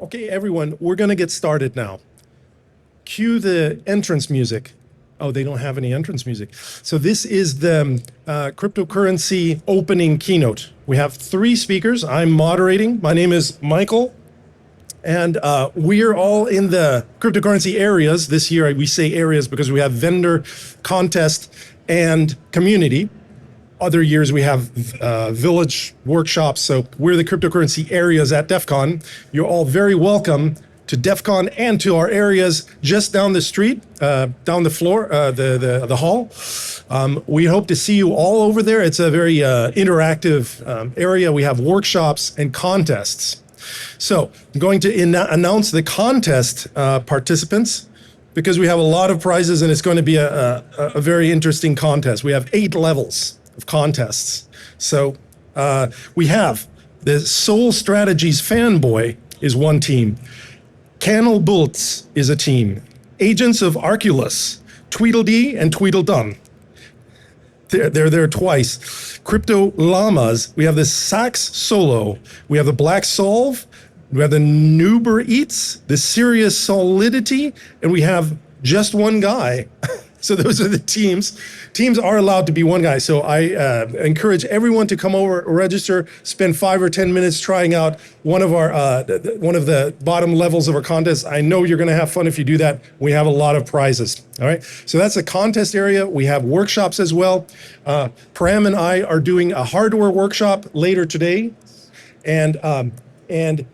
Okay, everyone, we're going to get started now. Cue the entrance music. Oh, they don't have any entrance music. So this is the cryptocurrency opening keynote. We have 3 speakers. I'm moderating. My name is Michael. And we're all in the cryptocurrency areas. This year we say areas because we have vendor, contest, and community. Other years we have village workshops. So we're the cryptocurrency areas at Defcon. You're all very welcome to Defcon and to our areas just down the street, down the floor, the hall. We hope to see you all over there. It's a very interactive area. We have workshops and contests. So I'm going to announce the contest participants because we have a lot of prizes and it's going to be a very interesting contest. We have 8 levels of contests. So we have the Soul Strategies Fanboy is one team. Cannel Bults is a team. Agents of Arculus, Tweedledee and Tweedledum. They're there twice. Crypto Llamas, we have the Sax Solo, we have the Black Solve, we have the Nuber Eats, the Serious Solidity, and we have just one guy. So those are the teams. Teams are allowed to be one guy. So I encourage everyone to come over, register, spend 5 or 10 minutes trying out one of our one of the bottom levels of our contest. I know you're going to have fun if you do that. We have a lot of prizes. All right. So that's a contest area. We have workshops as well. Param and I are doing a hardware workshop later today, and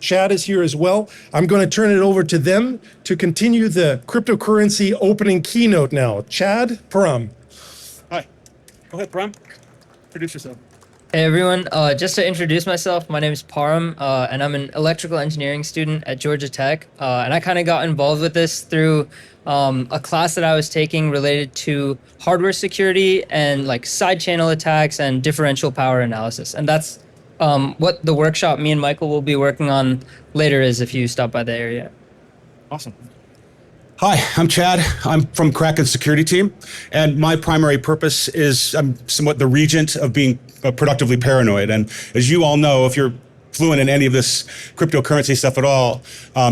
Chad is here as well. I'm going to turn it over to them to continue the cryptocurrency opening keynote now. Chad, Param. Hi. Go ahead, Param. Introduce yourself. Hey, everyone. Just to introduce myself, my name is Param, and I'm an electrical engineering student at Georgia Tech. And I kind of got involved with this through a class that I was taking related to hardware security and like side channel attacks and differential power analysis. And that's what the workshop me and Michael will be working on later is if you stop by the area. Awesome. Hi, I'm Chad. I'm from Kraken's security team, and my primary purpose is I'm somewhat the regent of being productively paranoid. And as you all know, if you're fluent in any of this cryptocurrency stuff at all,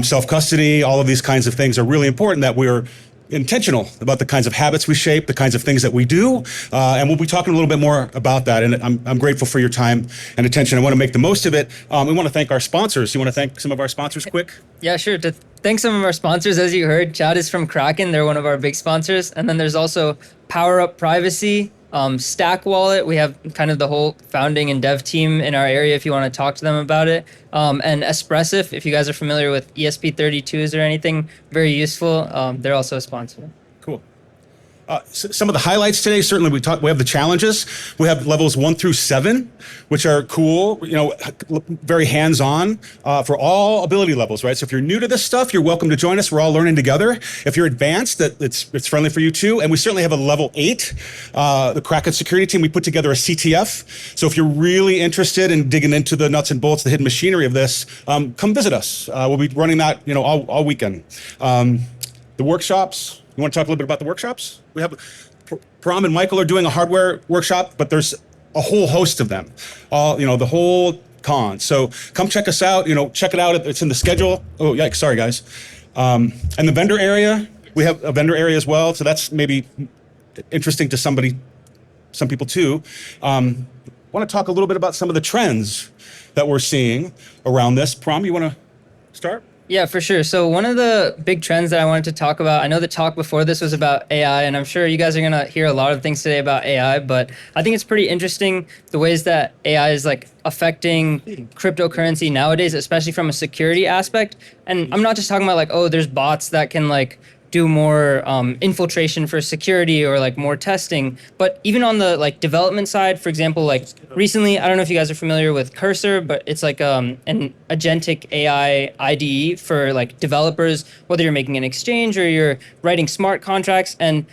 self-custody, all of these kinds of things are really important that we're intentional about the kinds of habits we shape, the kinds of things that we do, and we'll be talking a little bit more about that. And I'm grateful for your time and attention. I want to make the most of it. We want to thank our sponsors. You want to thank some of our sponsors quick? Yeah, sure. To thank some of our sponsors, as you heard, Chad is from Kraken. They're one of our big sponsors. And then there's also Power Up Privacy, Stack Wallet. We have kind of the whole founding and dev team in our area if you want to talk to them about it. And Espressif, if you guys are familiar with ESP32s or anything, very useful. They're also a sponsor. Cool. Some of the highlights today, certainly we have the challenges. We have levels 1 through 7, which are cool, very hands-on for all ability levels, right? So if you're new to this stuff, you're welcome to join us. We're all learning together. If you're advanced, it's friendly for you too. And we certainly have a level 8, the Kraken security team. We put together a CTF. So if you're really interested in digging into the nuts and bolts, the hidden machinery of this, come visit us. We'll be running that, all weekend. The workshops. You want to talk a little bit about the workshops? We have Param and Michael are doing a hardware workshop, but there's a whole host of them. The whole con. So come check us out. Check it out. It's in the schedule. Oh, yikes! Sorry, guys. And the vendor area, we have a vendor area as well. So that's maybe interesting to some people too. Want to talk a little bit about some of the trends that we're seeing around this. Param, you want to start? Yeah, for sure. So one of the big trends that I wanted to talk about, I know the talk before this was about AI, and I'm sure you guys are going to hear a lot of things today about AI, but I think it's pretty interesting the ways that AI is like affecting cryptocurrency nowadays, especially from a security aspect. And I'm not just talking about like, oh, there's bots that can like do more infiltration for security or like more testing. But even on the like development side, for example, like recently, I don't know if you guys are familiar with Cursor, but it's like an agentic AI IDE for like developers, whether you're making an exchange or you're writing smart contracts. And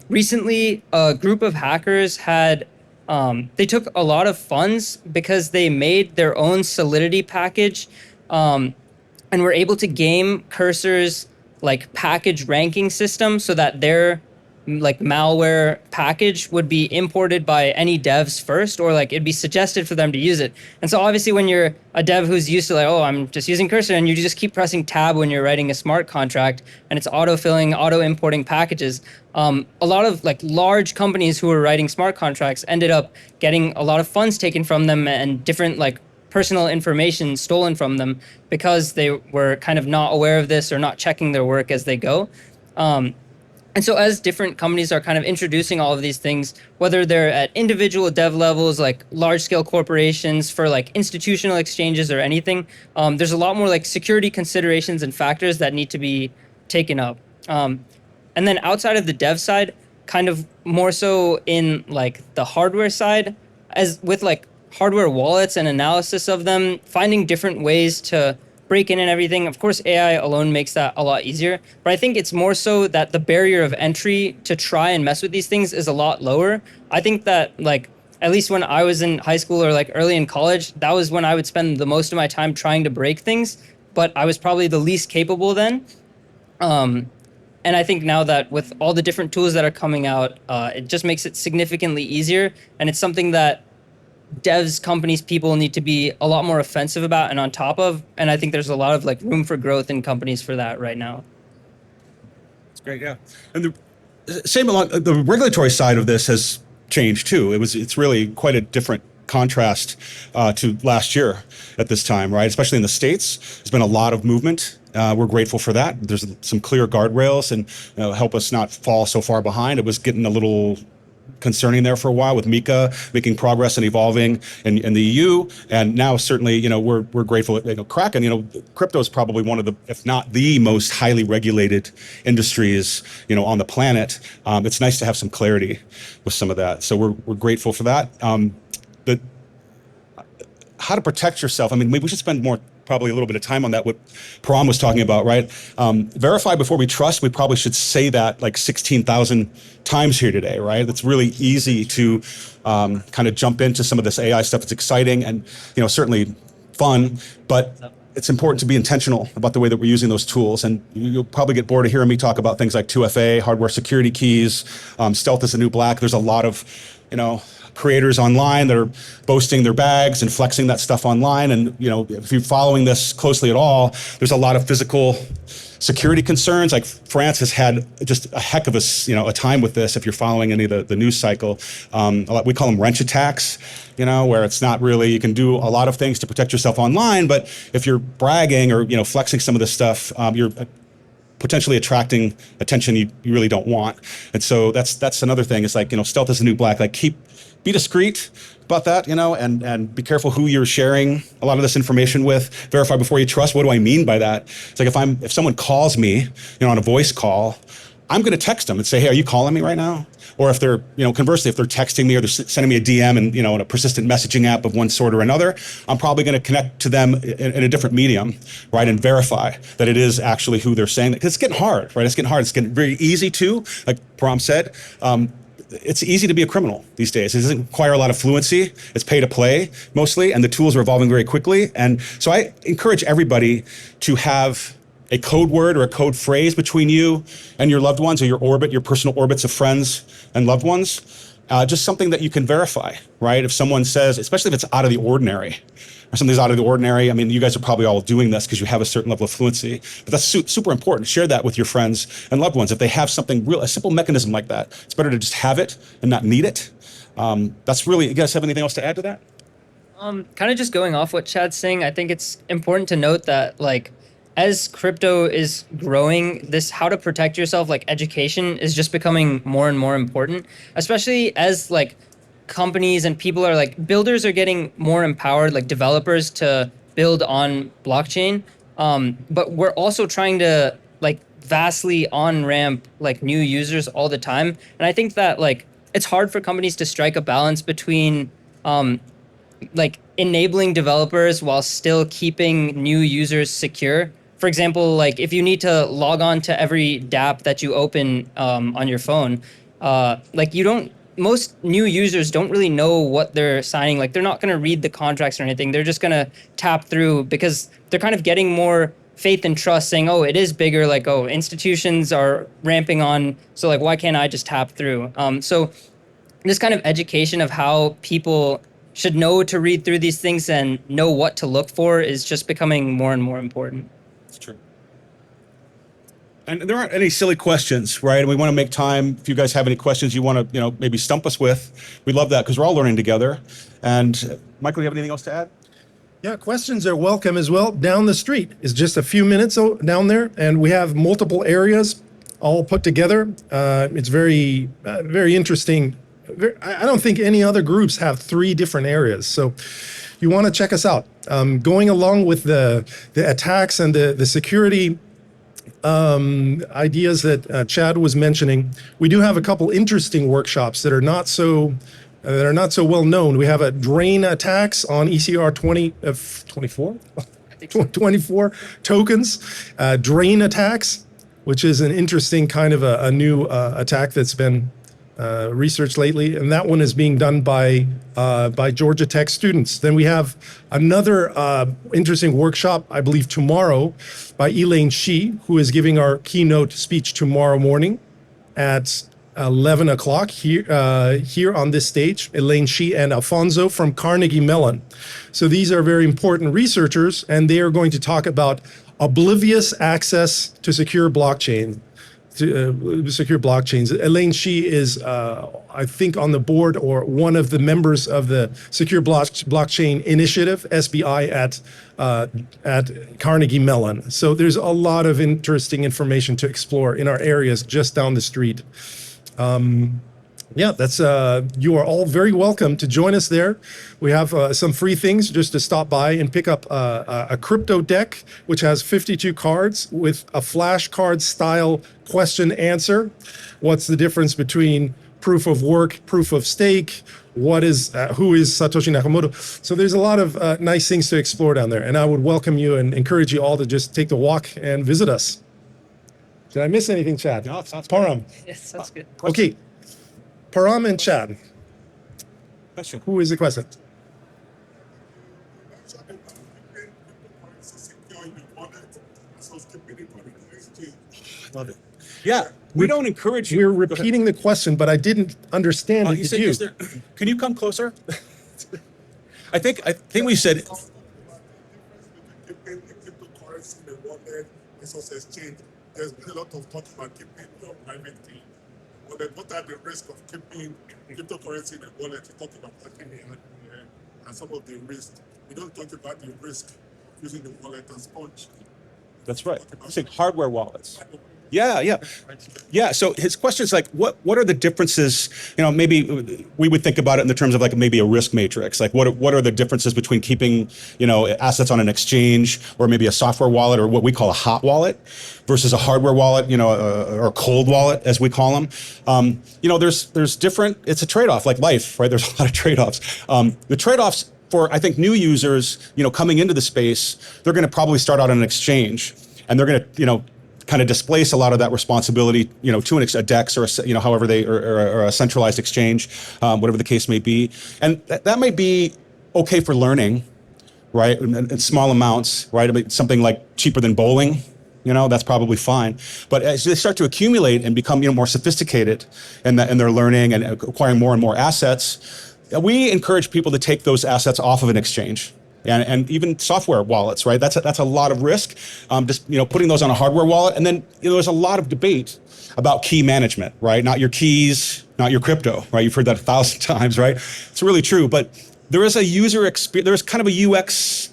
recently, a group of hackers had they took a lot of funds because they made their own Solidity package and were able to game Cursor's like package ranking system so that their like malware package would be imported by any devs first, or like it'd be suggested for them to use it. And so obviously when you're a dev who's used to like, oh, I'm just using cursor, and you just keep pressing tab when you're writing a smart contract and it's auto-filling, auto-importing packages, a lot of like large companies who were writing smart contracts ended up getting a lot of funds taken from them and different like personal information stolen from them because they were kind of not aware of this or not checking their work as they go. And so as different companies are kind of introducing all of these things, whether they're at individual dev levels, like large scale corporations for like institutional exchanges or anything, there's a lot more like security considerations and factors that need to be taken up. And then outside of the dev side, kind of more so in like the hardware side, as with like hardware wallets and analysis of them, finding different ways to break in and everything. Of course, AI alone makes that a lot easier, but I think it's more so that the barrier of entry to try and mess with these things is a lot lower. I think that like, at least when I was in high school or like early in college, that was when I would spend the most of my time trying to break things, but I was probably the least capable then. And I think now that with all the different tools that are coming out, it just makes it significantly easier. And it's something that devs, companies, people need to be a lot more offensive about and on top of. And I think there's a lot of like room for growth in companies for that right now. That's great, yeah. And the same along the regulatory side of this has changed too. It's really quite a different contrast to last year at this time, right? Especially in the States, there's been a lot of movement. We're grateful for that. There's some clear guardrails and help us not fall so far behind. It was getting a little concerning there for a while with Mika making progress and evolving in the EU, and now certainly we're grateful at Kraken. Crypto is probably one of the, if not the most highly regulated industries on the planet. It's nice to have some clarity with some of that, so we're grateful for that. But how to protect yourself? I mean, maybe we should spend probably a little bit of time on that, what Param was talking about, right? Verify before we trust, we probably should say that like 16,000 times here today, right? It's really easy to kind of jump into some of this AI stuff. It's exciting and certainly fun, but it's important to be intentional about the way that we're using those tools. And you'll probably get bored of hearing me talk about things like 2FA, hardware security keys, stealth is the new black. There's a lot of, creators online that are boasting their bags and flexing that stuff online. And, if you're following this closely at all, there's a lot of physical security concerns. Like France has had just a heck of a time with this. If you're following any of the news cycle, we call them wrench attacks, where it's not really, you can do a lot of things to protect yourself online, but if you're bragging or, flexing some of this stuff, you're potentially attracting attention you really don't want. And so that's another thing. It's like, stealth is the new black. Like be discreet about that, and be careful who you're sharing a lot of this information with. Verify before you trust. What do I mean by that? It's like if someone calls me, on a voice call, I'm going to text them and say, hey, are you calling me right now? Or if they're, conversely, if they're texting me or they're sending me a DM and, in a persistent messaging app of one sort or another, I'm probably going to connect to them in a different medium, right? And verify that it is actually who they're saying that. Because it's getting hard, right? It's getting hard. It's getting very easy to, like Param said, it's easy to be a criminal these days. It doesn't require a lot of fluency. It's pay to play mostly, and the tools are evolving very quickly. And so I encourage everybody to have a code word or a code phrase between you and your loved ones, or your personal orbits of friends and loved ones. Just something that you can verify, right? If someone says, especially if it's out of the ordinary, or something's out of the ordinary. I mean, you guys are probably all doing this because you have a certain level of fluency, but that's super important. Share that with your friends and loved ones. If they have something a simple mechanism like that, it's better to just have it and not need it. That's really, you guys have anything else to add to that? Kind of just going off what Chad's saying, I think it's important to note that as crypto is growing, this how to protect yourself, education is just becoming more and more important, especially as companies and people are builders are getting more empowered, developers to build on blockchain. But we're also trying to vastly on-ramp new users all the time. And I think that it's hard for companies to strike a balance between enabling developers while still keeping new users secure. For example, if you need to log on to every dApp that you open on your phone, most new users don't really know what they're signing. They're not going to read the contracts or anything. They're just going to tap through because they're kind of getting more faith and trust, saying, oh, it is bigger, like, oh, institutions are ramping on, so like, why can't I just tap through? So this kind of education of how people should know to read through these things and know what to look for is just becoming more and more important. It's true. And there aren't any silly questions, right? And we want to make time. If you guys have any questions you want to, maybe stump us with, we love that because we're all learning together. And Michael, do you have anything else to add? Yeah, questions are welcome as well. Down the street is just a few minutes down there, and we have multiple areas all put together. It's very, very interesting. I don't think any other groups have 3 different areas. So you want to check us out. Going along with the attacks and the security ideas that Chad was mentioning, we do have a couple interesting workshops that are not so well known. We have a drain attacks on ECR 24 24 tokens, drain attacks, which is an interesting kind of a new attack that's been researched lately, and that one is being done by Georgia Tech students. Then we have another interesting workshop, I believe tomorrow, by Elaine Shi, who is giving our keynote speech tomorrow morning at 11 o'clock here on this stage. Elaine Shi and Alfonso from Carnegie Mellon. So these are very important researchers, and they are going to talk about oblivious access to secure blockchain. Secure blockchains. Elaine Shi is, I think, on the board or one of the members of the Secure Blockchain Initiative (SBI) at Carnegie Mellon. So there's a lot of interesting information to explore in our areas just down the street. That's you are all very welcome to join us there. We have some free things just to stop by and pick up a crypto deck, which has 52 cards with a flashcard style question answer. What's the difference between proof of work, proof of stake? Who is Satoshi Nakamoto? So there's a lot of nice things to explore down there, and I would welcome you and encourage you all to just take the walk and visit us. Did I miss anything, Chad? No, it sounds Param. Yes, that's good. Okay. Param and Chad. Question. Who is the question? Love it. Yeah, we don't encourage you. We're repeating the question, but I didn't understand it. You said, can you come closer? I think we said. There's been a lot of talk about keeping your private key. But then what are the risks of keeping cryptocurrency in a wallet? You talk about hacking and some of the risks. We don't talk about the risk of using the wallet as sponge. That's right. I think hardware wallets. Yeah. So his question is like, what are the differences? Maybe we would think about it in the terms of like maybe a risk matrix. Like what are the differences between keeping, assets on an exchange or maybe a software wallet or what we call a hot wallet versus a hardware wallet, or a cold wallet as we call them. There's different. It's a trade-off, like life, right? There's a lot of trade-offs. The trade-offs for I think new users, coming into the space, they're going to probably start out on an exchange, and they're going to, kind of displace a lot of that responsibility, to a DEX or however or a centralized exchange, whatever the case may be, and that may be okay for learning, right? In small amounts, right? I mean, something like cheaper than bowling, that's probably fine. But as they start to accumulate and become more sophisticated in their learning and acquiring more and more assets, we encourage people to take those assets off of an exchange. And even software wallets, right? That's a lot of risk. Just putting those on a hardware wallet, and then there's a lot of debate about key management, right? Not your keys, not your crypto, right? You've heard that 1,000 times, right? It's really true, but there is a user experience. There's kind of a UX,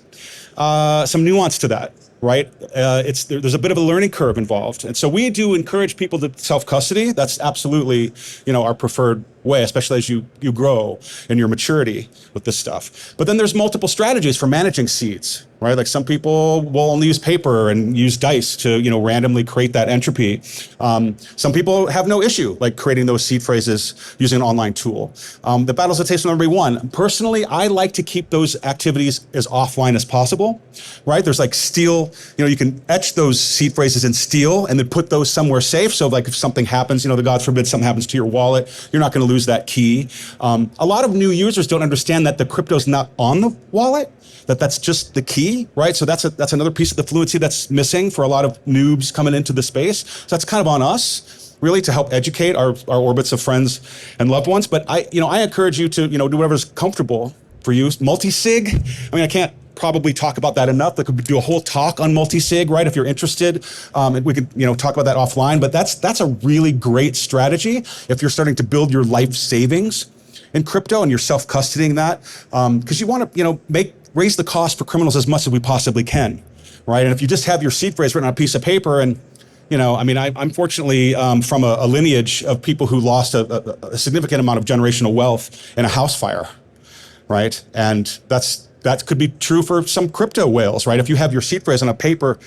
some nuance to that, right? There's a bit of a learning curve involved, and so we do encourage people to self-custody. That's absolutely our preferred way, especially as you grow in your maturity with this stuff. But then there's multiple strategies for managing seeds, right? Like some people will only use paper and use dice to randomly create that entropy. Some people have no issue like creating those seed phrases using an online tool. The battles of taste will never be won. Personally, I like to keep those activities as offline as possible, right? There's like steel, you can etch those seed phrases in steel and then put those somewhere safe. So like if something happens, the God forbid something happens to your wallet, you're not going to lose that key. A lot of new users don't understand that the crypto's not on the wallet, that's just the key. key, right? So that's another piece of the fluency that's missing for a lot of noobs coming into the space. So that's kind of on us, really, to help educate our orbits of friends and loved ones. But I encourage you to, do whatever's comfortable for you. Multi-sig, I mean, I can't probably talk about that enough. They could do a whole talk on multi-sig, right? If you're interested, and we could, talk about that offline. But that's a really great strategy if you're starting to build your life savings in crypto and you're self-custodying that, because you want to, raise the cost for criminals as much as we possibly can, right? And if you just have your seed phrase written on a piece of paper, and I'm fortunately from a lineage of people who lost a significant amount of generational wealth in a house fire, right? And that could be true for some crypto whales, right? If you have your seed phrase on a paper,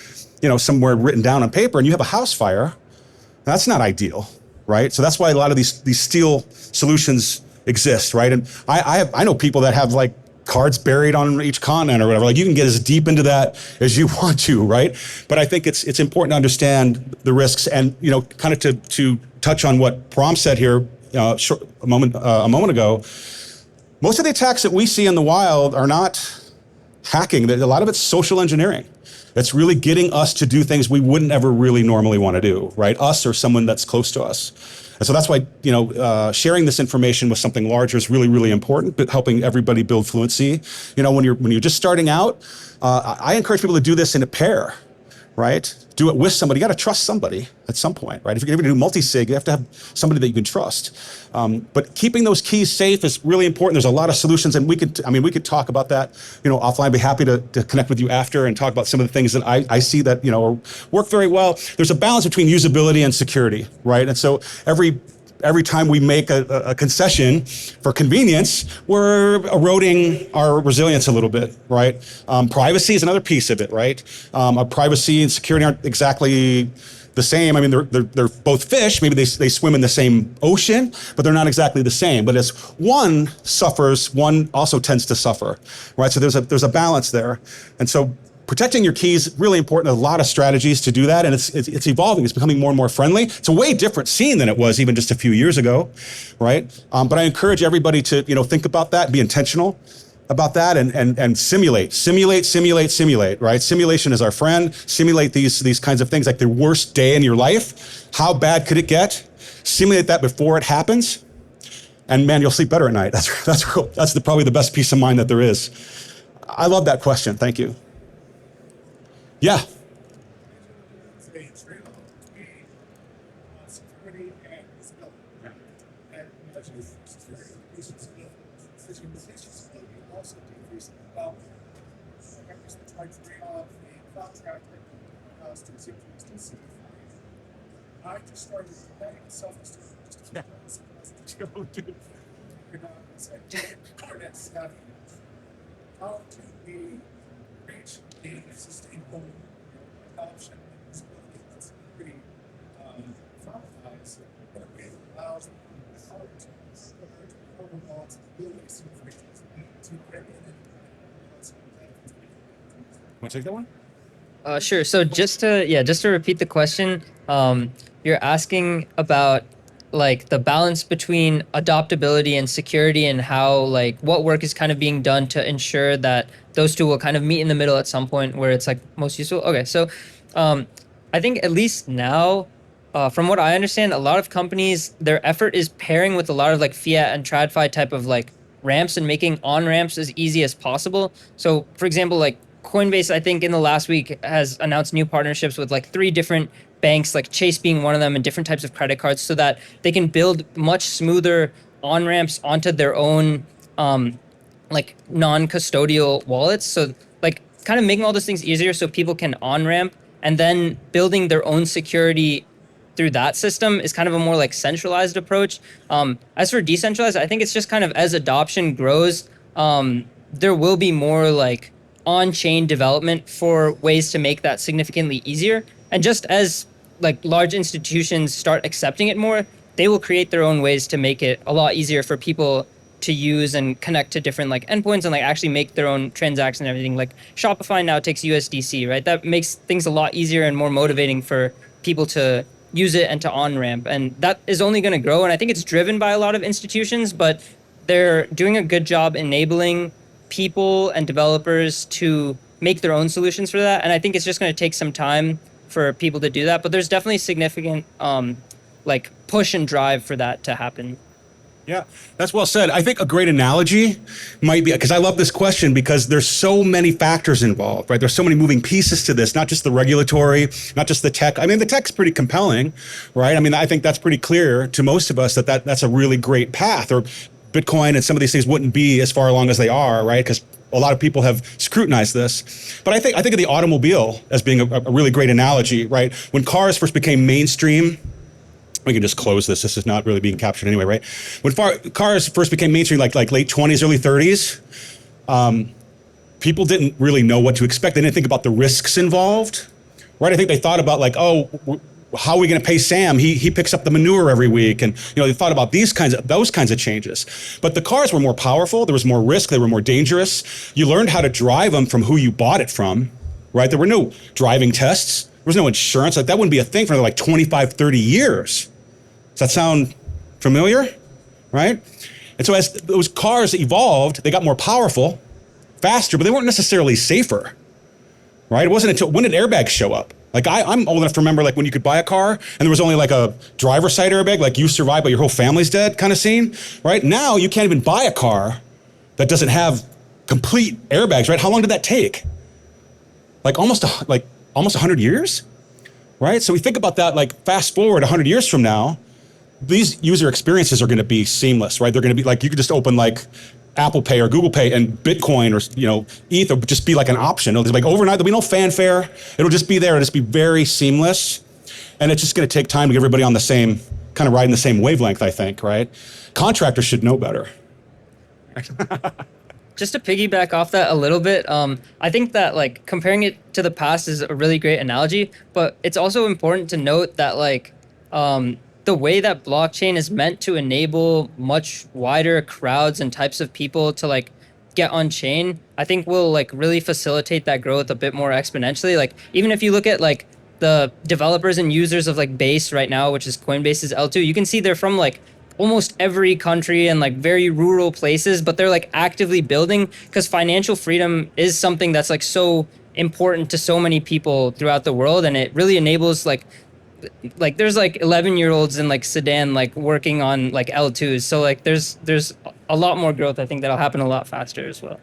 somewhere written down on paper, and you have a house fire, that's not ideal, right? So that's why a lot of these steal solutions exist, right? And I know people that have like cards buried on each continent or whatever. Like, you can get as deep into that as you want to, right? But I think it's important to understand the risks, and kind of to touch on what Param said here a moment ago. Most of the attacks that we see in the wild are not hacking. A lot of it's social engineering. It's really getting us to do things we wouldn't ever really normally want to do, right? Us or someone that's close to us. And so that's why, sharing this information with something larger is really, really important, but helping everybody build fluency. When you're just starting out, I encourage people to do this in a pair, right? Do it with somebody. You got to trust somebody at some point, right? If you're going to do multi-sig, you have to have somebody that you can trust. But keeping those keys safe is really important. There's a lot of solutions, and we could talk about that, offline. I'd be happy to connect with you after and talk about some of the things that I see that, work very well. There's a balance between usability and security, right? And so every time we make a concession for convenience, we're eroding our resilience a little bit, right? Privacy is another piece of it, right? Our privacy and security aren't exactly the same. I mean, they're both fish. Maybe they swim in the same ocean, but they're not exactly the same. But as one suffers, one also tends to suffer, right? So there's a balance there. And so protecting your keys is really important. There's a lot of strategies to do that, and it's evolving. It's becoming more and more friendly. It's a way different scene than it was even just a few years ago, right? But I encourage everybody to think about that, be intentional about that, and simulate, right? Simulation is our friend. Simulate these kinds of things, like the worst day in your life. How bad could it get? Simulate that before it happens, and man, you'll sleep better at night. That's probably the best peace of mind that there is. I love that question. Thank you. Yeah. I just started letting self-esteem how do we reach a sustainable adoption that's pretty traumatized, but it allows the heart to build these to get in Want to take that one? Sure. So just to repeat the question, you're asking about like the balance between adoptability and security, and how like what work is kind of being done to ensure that those two will kind of meet in the middle at some point where it's like most useful. Okay, so I think at least now, from what I understand, a lot of companies, their effort is pairing with a lot of like fiat and TradFi type of like ramps and making on ramps as easy as possible. So for example, like Coinbase, I think in the last week has announced new partnerships with like 3 different banks, like Chase being one of them, and different types of credit cards, so that they can build much smoother on-ramps onto their own like non-custodial wallets. So like kind of making all those things easier so people can on-ramp, and then building their own security through that system is kind of a more like centralized approach. As for decentralized, I think it's just kind of as adoption grows, there will be more like on-chain development for ways to make that significantly easier. And just as like large institutions start accepting it more, they will create their own ways to make it a lot easier for people to use and connect to different like endpoints and like actually make their own transactions and everything. Like Shopify now takes USDC, right? That makes things a lot easier and more motivating for people to use it and to on-ramp. And that is only going to grow. And I think it's driven by a lot of institutions, but they're doing a good job enabling people and developers to make their own solutions for that. And I think it's just going to take some time for people to do that. But there's definitely significant like push and drive for that to happen. Yeah, that's well said. I think a great analogy might be, because I love this question because there's so many factors involved, right? There's so many moving pieces to this, not just the regulatory, not just the tech. I mean, the tech's pretty compelling, right? I mean, I think that's pretty clear to most of us that's a really great path, or Bitcoin and some of these things wouldn't be as far along as they are, right? Because a lot of people have scrutinized this. But I think of the automobile as being a really great analogy, right? When cars first became mainstream, we can just close this. This is not really being captured anyway, right? When cars first became mainstream, like late 20s, early 30s, people didn't really know what to expect. They didn't think about the risks involved, right? I think they thought about like, oh, how are we going to pay Sam? He picks up the manure every week, and they thought about those kinds of changes. But the cars were more powerful. There was more risk. They were more dangerous. You learned how to drive them from who you bought it from, right? There were no driving tests. There was no insurance. Like that wouldn't be a thing for like 25, 30 years. Does that sound familiar? Right? And so as those cars evolved, they got more powerful, faster, but they weren't necessarily safer. Right? It wasn't until, when did airbags show up? Like I'm old enough to remember like when you could buy a car and there was only like a driver's side airbag, like you survived but your whole family's dead kind of scene. Right? Now you can't even buy a car that doesn't have complete airbags, right? How long did that take? Like almost 100 years? Right? So we think about that, like fast forward 100 years from now, these user experiences are going to be seamless, right? They're going to be like, you could just open like Apple Pay or Google Pay and Bitcoin or, ETH would just be like an option. It'll be like overnight, there'll be no fanfare. It'll just be there. It'll just be very seamless. And it's just going to take time to get everybody on the same, kind of riding the same wavelength, I think, right? Contractors should know better. Just to piggyback off that a little bit, I think that like comparing it to the past is a really great analogy, but it's also important to note that like the way that blockchain is meant to enable much wider crowds and types of people to like get on chain, I think will like really facilitate that growth a bit more exponentially. Like even if you look at like the developers and users of like Base right now, which is Coinbase's L2, you can see they're from like almost every country and like very rural places, but they're like actively building because financial freedom is something that's like so important to so many people throughout the world, and it really enables like there's like 11-year-olds in like Sudan like working on like L2s, so like there's a lot more growth. I think that'll happen a lot faster as well.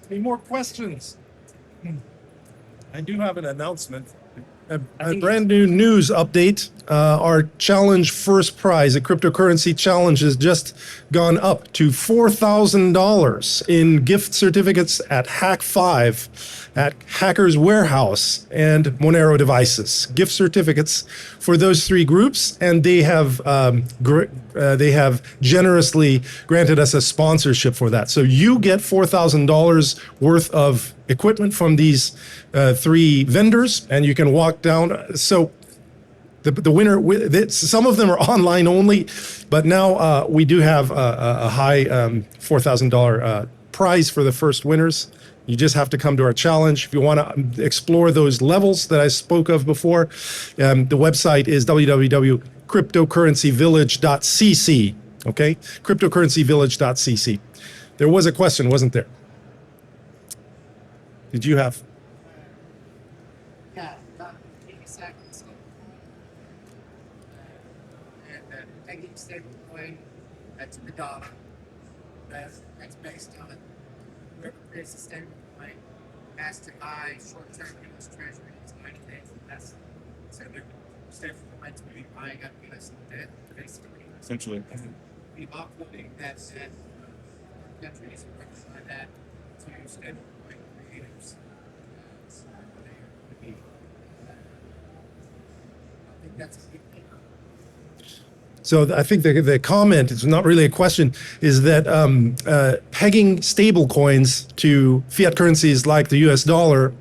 Any more questions? I do have an announcement. A brand new news update. Our challenge first prize, a cryptocurrency challenge, has just gone up to $4,000 in gift certificates at Hack5, at Hackers Warehouse, and Monero Devices. Gift certificates for those three groups, and they have generously granted us a sponsorship for that. So you get $4,000 worth of equipment from these three vendors, and you can walk down. So the winner, some of them are online only, but now we do have a high $4,000 prize for the first winners. You just have to come to our challenge. If you want to explore those levels that I spoke of before, the website is www.cryptocurrencyvillage.cc. Okay, cryptocurrencyvillage.cc. There was a question, wasn't there? Did you have? Yeah, about 80 seconds. And taking stablecoin, that's the dollar. That's based on whoever creates a stablecoin has to buy short-term US treasuries 90 days or less. So they're stablecoins will be buying up US debt, basically. Essentially. Be offloading that debt. Countries are working on that to stablecoin creators. I think that's a big thing. So I think the comment, it's not really a question, is that pegging stable coins to fiat currencies like the US dollar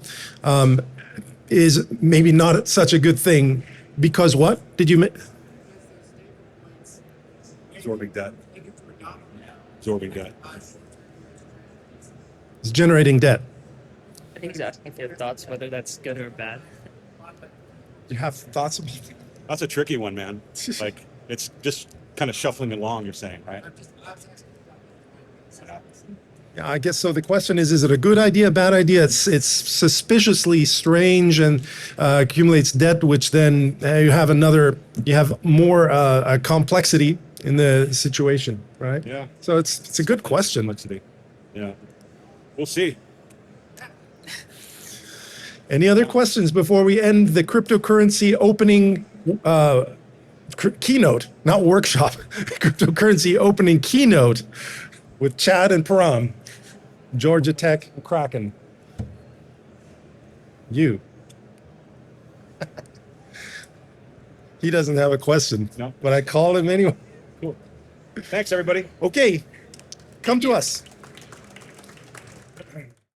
is maybe not such a good thing, because what? Did you... Absorbing debt. Absorbing debt. It's generating debt. I think he's asking if you have thoughts whether that's good or bad. You have thoughts about it? That's a tricky one, man. Like, it's just kind of shuffling along, you're saying, right? I guess so. The question is it a good idea, bad idea? It's suspiciously strange and accumulates debt, which then you have more complexity in the situation, right? Yeah. So it's a good question. Complexity. Yeah. We'll see. Any other questions before we end the cryptocurrency opening keynote, not workshop, cryptocurrency opening keynote with Chad and Param, Georgia Tech Kraken. You. He doesn't have a question, No. but I called him anyway. Cool. Thanks, everybody. Okay, come to us.